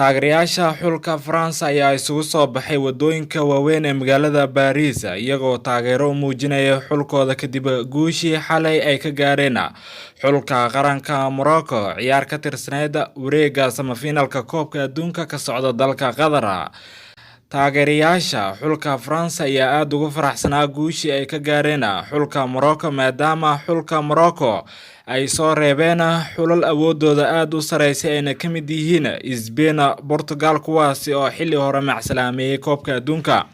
Taageerayaasha xulka France ayaa isugu soo baxay wadooyinka waaweyn ee magaalada Paris iyagoo taageero u muujinaya xulkooda kadib guushii xalay ay ka gaareen xulka qaranka Morocco ciyaar ka tirsaneyd wareegga semifinalka koobka adduunka ka socda dalka Qatar. Taageerayaasha xulka France ayaa aad ugu faraxsanaa guushii ay ka gaareen xulka Morocco maadaama xulka Morocco ay soo reebeen xulal awoodooda aad u sareysay ayna ka mid yihiin Spain, Portugal kuwaasi oo xilli hore macsalaameeyay koobka adduunka.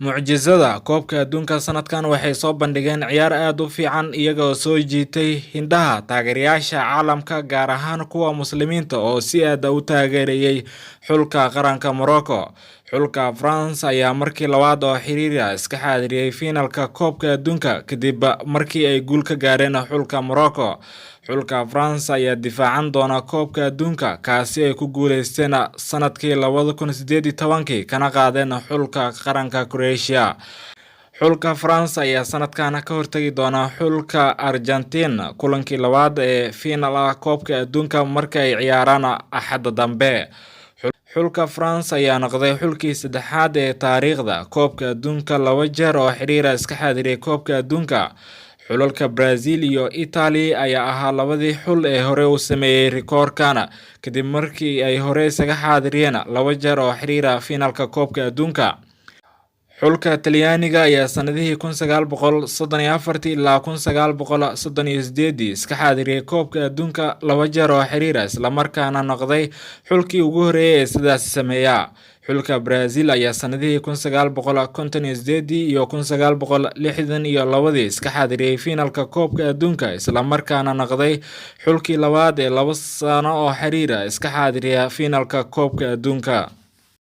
Mucjisada koobka adduunka sanadkan waxay soo bandhigeen ciyaar aad u fiican iyagoo soo jiitay hindhaha taageerayaasha caalamka gaar ahaan kuwa muslimiinta oo si aad u taageerayay xulka qaranka Morocco. Xulka France ayaa markii labaad oo xiriir iska xaadiriyay finalka koobka adduunka kadib markii ay guul ka gaareen xulka Morocco. Xulka France ayaa difaacan doona koobka adduunka kaasi ay ku guuleysteen sanadkii 2018 kana qaadeen xulka qaranka Croatia. Xulka France ayaa sanadkan ka hortagi doona xulka Argentina kulankii labaad ee final koobka adduunka marka ay ciyaaraan Axad dambe. Xulka France ayaa noqday xulkii saddexaad ee taariikhda koobka adduunka laba jeer oo xiriir iska xaadiriyay koobka adduunka. Xulalka Brazil iyo Italy ayaa ahaa labadii xul ee hore u sameeyay rikoorkan kadib markii ay hore isaga xaadiriyeen laba jeer oo xiriir finalka koobka adduunka. Xulka Talyaaniga ayaa sanadihii 1934 ilaa 1938 iska xaadiriyay koobka adduunka laba jeer oo xiriir isla markaana noqday xulkii ugu horeeyay ee sidaas sameeya. Xulka Brazil ayaa sanadihii 1958 iyo 1962 iska xaadiriyay finalka koobka adduunka isla markaana noqday xulkii labaad ee laba sano oo xiriir iska xaadiriya finalka koobka adduunka.